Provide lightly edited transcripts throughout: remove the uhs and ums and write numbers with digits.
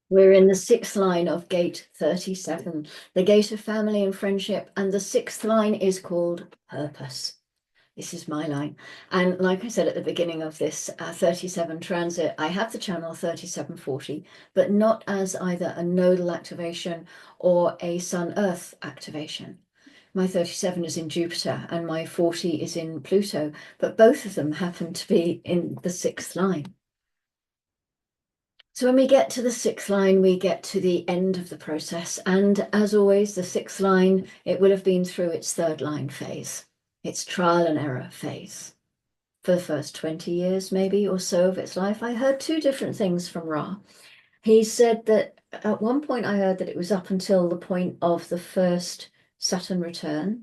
We're in the sixth line of gate 37, the gate of family and friendship, and the sixth line is called purpose. This is my line. And like I said at the beginning of this 37 transit, I have the channel 3740, but not as either a nodal activation or a Sun-Earth activation. My 37 is in Jupiter and my 40 is in Pluto, but both of them happen to be in the sixth line. So when we get to the sixth line, we get to the end of the process. And as always, the sixth line, it will have been through its third line phase, its trial and error phase. For the first 20 years, maybe, or so of its life, I heard two different things from Ra. He said that at one point I heard that it was up until the point of the first Saturn return.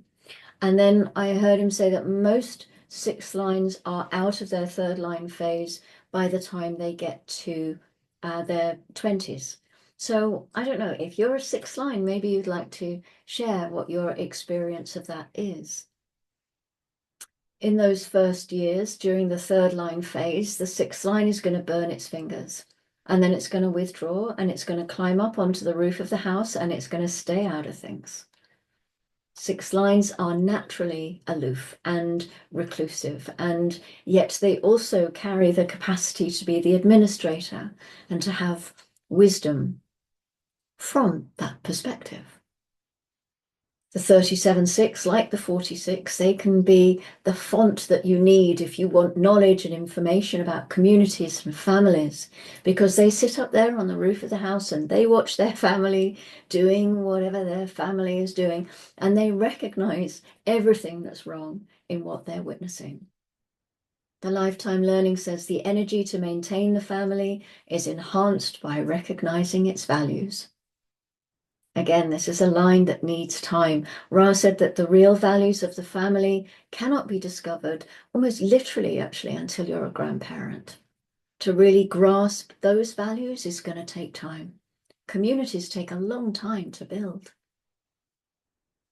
And then I heard him say that most sixth lines are out of their third line phase by the time they get to their 20s. So I don't know, if you're a sixth line, maybe you'd like to share what your experience of that is. In those first years, during the third line phase, the sixth line is going to burn its fingers. And then it's going to withdraw and it's going to climb up onto the roof of the house and it's going to stay out of things. Sixth lines are naturally aloof and reclusive, and yet they also carry the capacity to be the administrator and to have wisdom from that perspective. The 37.6, like the 46, they can be the font that you need if you want knowledge and information about communities and families, because they sit up there on the roof of the house and they watch their family doing whatever their family is doing, and they recognize everything that's wrong in what they're witnessing. The lifetime learning says the energy to maintain the family is enhanced by recognizing its values. Again, this is a line that needs time. Ra said that the real values of the family cannot be discovered, almost literally, actually, until you're a grandparent. To really grasp those values is going to take time. Communities take a long time to build.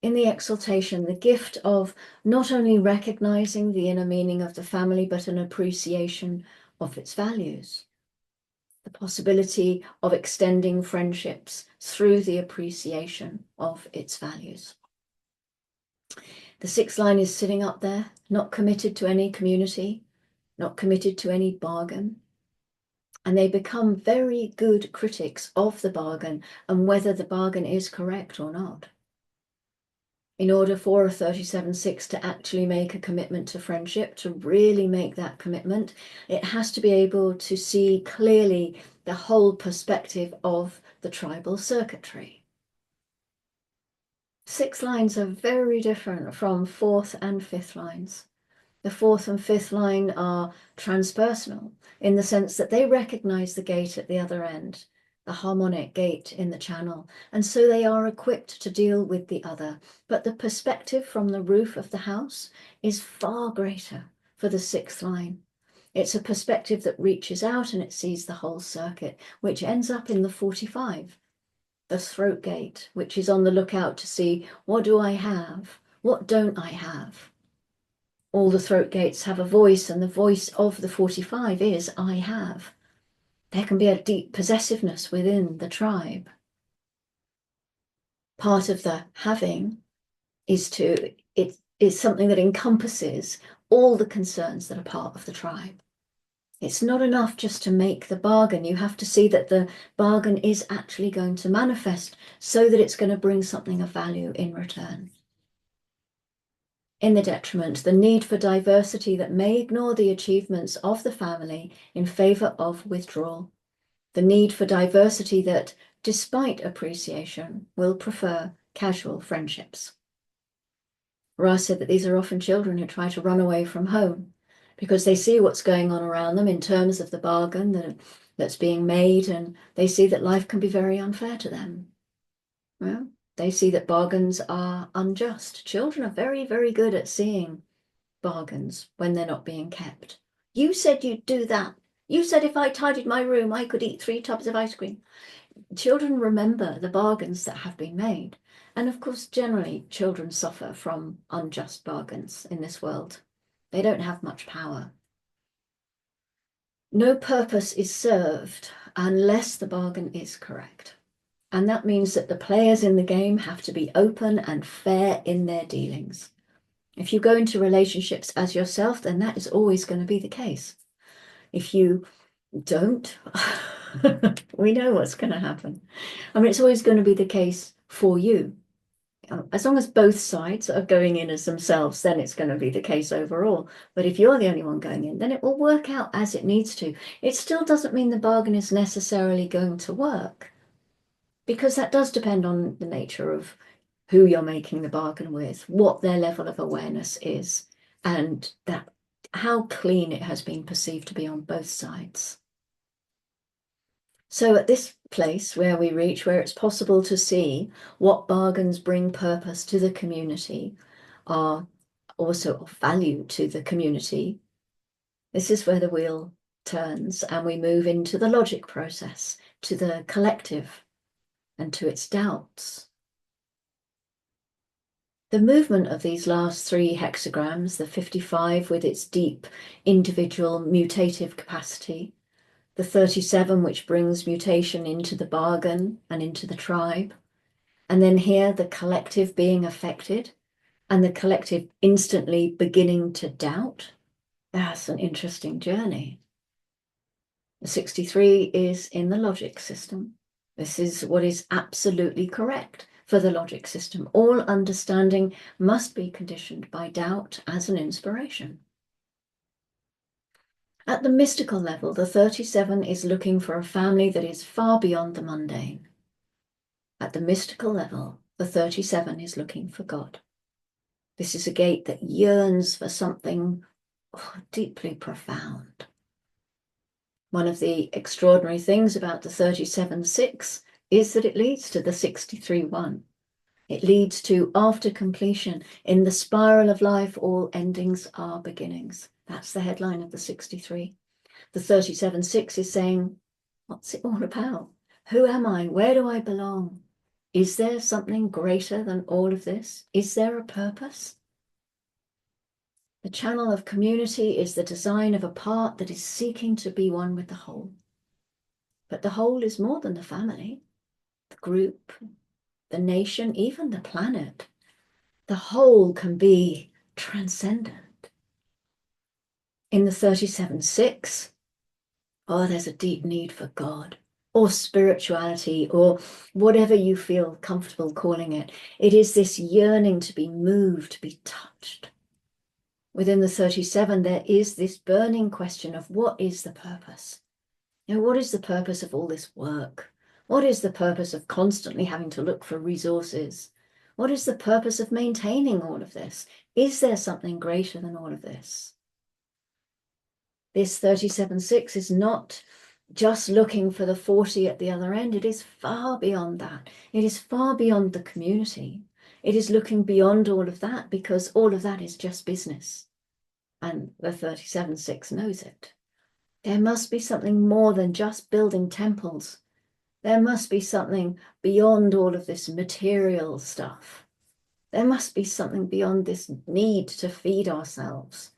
In the exaltation, the gift of not only recognizing the inner meaning of the family, but an appreciation of its values. The possibility of extending friendships through the appreciation of its values. The sixth line is sitting up there, not committed to any community, not committed to any bargain. And they become very good critics of the bargain and whether the bargain is correct or not. In order for a 37.6 to actually make a commitment to friendship, to really make that commitment, it has to be able to see clearly the whole perspective of the tribal circuitry. Sixth lines are very different from fourth and fifth lines. The fourth and fifth line are transpersonal in the sense that they recognize the gate at the other end, the harmonic gate in the channel, and so they are equipped to deal with the other. But the perspective from the roof of the house is far greater for the sixth line. It's a perspective that reaches out and it sees the whole circuit, which ends up in the 45, the throat gate, which is on the lookout to see, what do I have? What don't I have? All the throat gates have a voice, and the voice of the 45 is I have. There can be a deep possessiveness within the tribe. Part of the having it is something that encompasses all the concerns that are part of the tribe. It's not enough just to make the bargain. You have to see that the bargain is actually going to manifest so that it's going to bring something of value in return. In the detriment, the need for diversity that may ignore the achievements of the family in favor of withdrawal. The need for diversity that, despite appreciation, will prefer casual friendships. Ra said that these are often children who try to run away from home because they see what's going on around them in terms of the bargain that's being made, and they see that life can be very unfair to them. Well, they see that bargains are unjust. Children are very, very good at seeing bargains when they're not being kept. You said you'd do that. You said if I tidied my room, I could eat 3 tubs of ice cream. Children remember the bargains that have been made. And of course, generally, children suffer from unjust bargains in this world. They don't have much power. No purpose is served unless the bargain is correct. And that means that the players in the game have to be open and fair in their dealings. If you go into relationships as yourself, then that is always going to be the case. If you don't, we know what's going to happen. I mean, it's always going to be the case for you. As long as both sides are going in as themselves, then it's going to be the case overall. But if you're the only one going in, then it will work out as it needs to. It still doesn't mean the bargain is necessarily going to work, because that does depend on the nature of who you're making the bargain with, what their level of awareness is, and that how clean it has been perceived to be on both sides. So at this place where we reach, where it's possible to see what bargains bring purpose to the community, are also of value to the community, this is where the wheel turns and we move into the logic process, to the collective and to its doubts. The movement of these last three hexagrams, the 55 with its deep individual mutative capacity, the 37 which brings mutation into the bargain and into the tribe, and then here the collective being affected and the collective instantly beginning to doubt. That's an interesting journey. The 63 is in the logic system. This is what is absolutely correct for the logic system. All understanding must be conditioned by doubt as an inspiration. At the mystical level, the 37 is looking for a family that is far beyond the mundane. At the mystical level, the 37 is looking for God. This is a gate that yearns for something deeply profound. One of the extraordinary things about the 37-6 is that it leads to the 63-1. It leads to, after completion, in the spiral of life, all endings are beginnings. That's the headline of the 63. The 37-6 is saying, what's it all about? Who am I? Where do I belong? Is there something greater than all of this? Is there a purpose? The channel of community is the design of a part that is seeking to be one with the whole. But the whole is more than the family, the group, the nation, even the planet. The whole can be transcendent. In the 37-6, there's a deep need for God or spirituality or whatever you feel comfortable calling it. It is this yearning to be moved, to be touched. Within the 37, there is this burning question of what is the purpose? What is the purpose of all this work? What is the purpose of constantly having to look for resources? What is the purpose of maintaining all of this? Is there something greater than all of this? This 37-6 is not just looking for the 40 at the other end. It is far beyond that. It is far beyond the community. It is looking beyond all of that, because all of that is just business. And the 37-6 knows it. There must be something more than just building temples. There must be something beyond all of this material stuff. There must be something beyond this need to feed ourselves.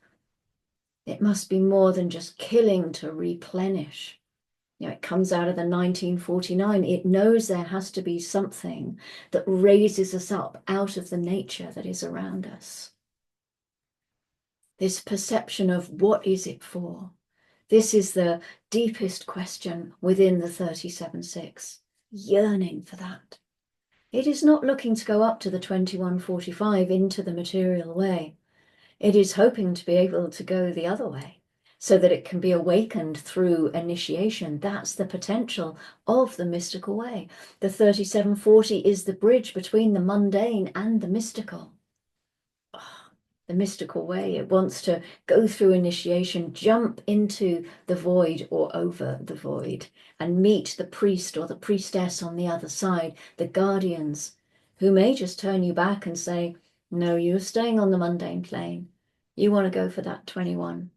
It must be more than just killing to replenish. It comes out of the 1949. It knows there has to be something that raises us up out of the nature that is around us. This perception of what is it for? This is the deepest question within the 37-6, yearning for that. It is not looking to go up to the 2145 into the material way. It is hoping to be able to go the other way so that it can be awakened through initiation. That's the potential of the mystical way. The 3740 is the bridge between the mundane and the mystical. The mystical way, it wants to go through initiation, jump into the void or over the void, and meet the priest or the priestess on the other side, the guardians, who may just turn you back and say, no, you're staying on the mundane plane. You want to go for that 21.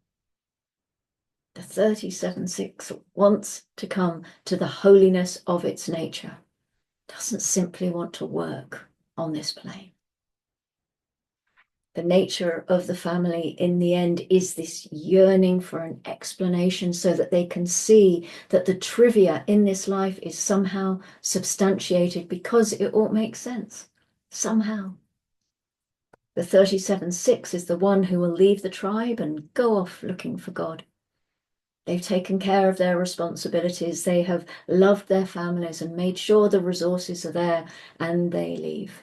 The 37-6 wants to come to the holiness of its nature. Doesn't simply want to work on this plane. The nature of the family in the end is this yearning for an explanation so that they can see that the trivia in this life is somehow substantiated because it all makes sense, somehow. The 37-6 is the one who will leave the tribe and go off looking for God. They've taken care of their responsibilities. They have loved their families and made sure the resources are there, and they leave.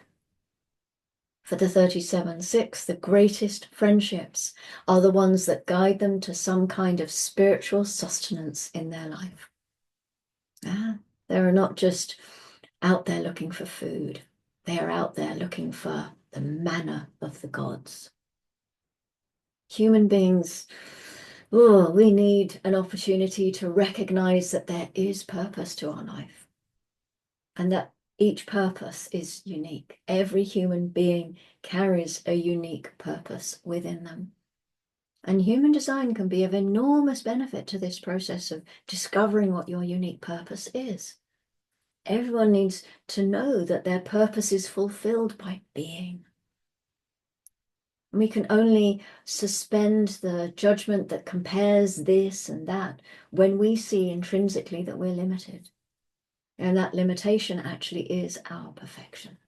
For the 37-6, the greatest friendships are the ones that guide them to some kind of spiritual sustenance in their life. They're not just out there looking for food. They are out there looking for the manna of the gods. Human beings, we need an opportunity to recognize that there is purpose to our life and that each purpose is unique. Every human being carries a unique purpose within them. And human design can be of enormous benefit to this process of discovering what your unique purpose is. Everyone needs to know that their purpose is fulfilled by being. And we can only suspend the judgment that compares this and that when we see intrinsically that we're limited. And that limitation actually is our perfection.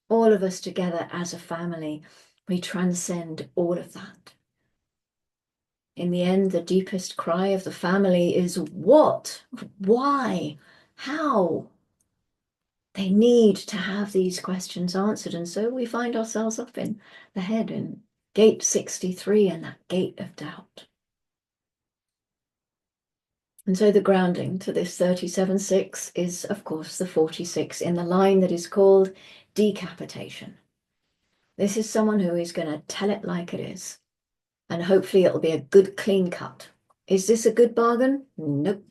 All of us together as a family, we transcend all of that. In the end, the deepest cry of the family is what? Why? How? They need to have these questions answered. And so we find ourselves up in the head in gate 63 and that gate of doubt. And so the grounding to this 37-6 is, of course, the 46 in the line that is called decapitation. This is someone who is going to tell it like it is. And hopefully it'll be a good, clean cut. Is this a good bargain? Nope.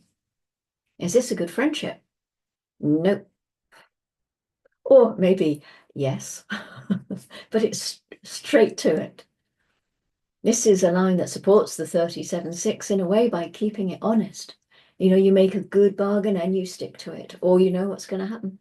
Is this a good friendship? Nope. Or maybe yes, but it's straight to it. This is a line that supports the 37-6 in a way by keeping it honest. You know, you make a good bargain and you stick to it, or you know what's going to happen.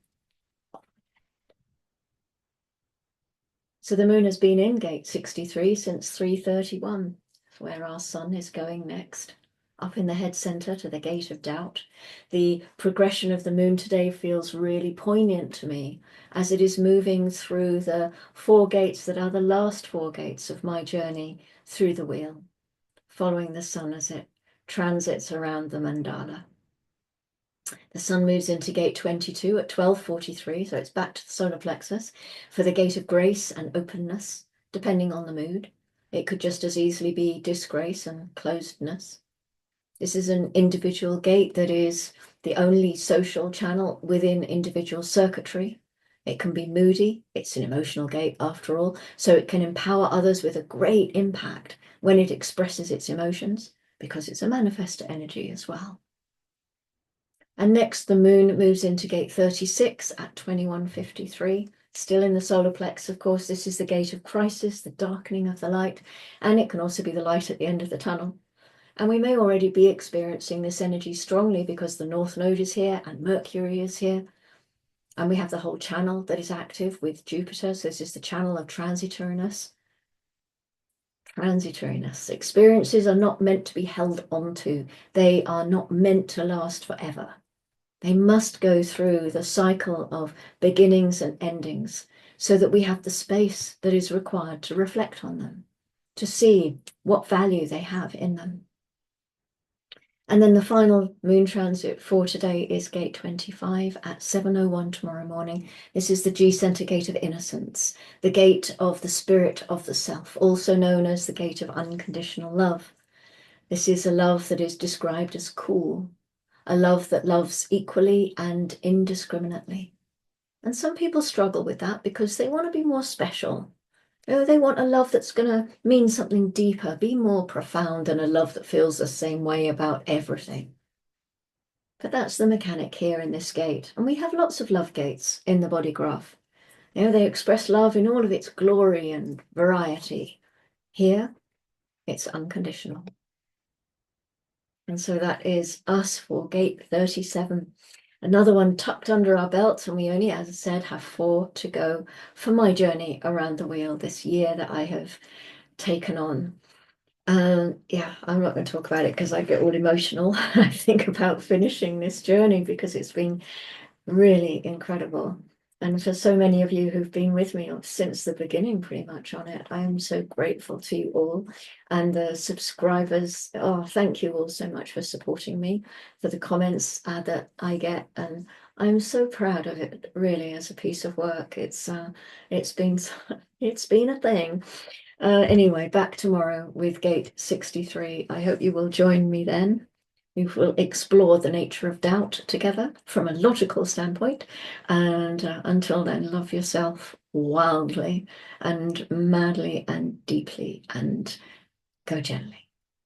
So the moon has been in gate 63 since 3:31, where our sun is going next, up in the head center to the gate of doubt. The progression of the moon today feels really poignant to me as it is moving through the 4 gates that are the last 4 gates of my journey through the wheel, following the sun as it transits around the mandala. The sun moves into gate 22 at 12:43, so it's back to the solar plexus for the gate of grace and openness, depending on the mood. It could just as easily be disgrace and closedness. This is an individual gate that is the only social channel within individual circuitry. It can be moody. It's an emotional gate after all, so it can empower others with a great impact when it expresses its emotions, because it's a manifestor energy as well. And next, the moon moves into gate 36 at 21:53, still in the solar plex. Of course, this is the gate of crisis, the darkening of the light, and it can also be the light at the end of the tunnel. And we may already be experiencing this energy strongly because the North Node is here and Mercury is here. And we have the whole channel that is active with Jupiter. So this is the channel of transitoriness. Transitoriness. Experiences are not meant to be held onto. They are not meant to last forever. They must go through the cycle of beginnings and endings so that we have the space that is required to reflect on them, to see what value they have in them. And then the final moon transit for today is gate 25 at 7:01 tomorrow morning. This is the G center gate of innocence, the gate of the spirit of the self, also known as the gate of unconditional love. This is a love that is described as cool, a love that loves equally and indiscriminately. And some people struggle with that because they want to be more special. They want a love that's going to mean something deeper, be more profound than a love that feels the same way about everything. But that's the mechanic here in this gate. And we have lots of love gates in the body graph. They express love in all of its glory and variety. Here, it's unconditional. And so that is us for gate 37. another one tucked under our belts, and we only, as I said, have 4 to go for my journey around the wheel this year that I have taken on. Yeah, I'm not going to talk about it because I get all emotional. I think about finishing this journey because it's been really incredible. And for so many of you who've been with me since the beginning, pretty much on it, I am so grateful to you all. And the subscribers, oh, thank you all so much for supporting me, for the comments that I get. And I'm so proud of it, really, as a piece of work. It's been it's been a thing. Anyway, back tomorrow with Gate 63. I hope you will join me then. We will explore the nature of doubt together from a logical standpoint. And until then, love yourself wildly and madly and deeply and go gently.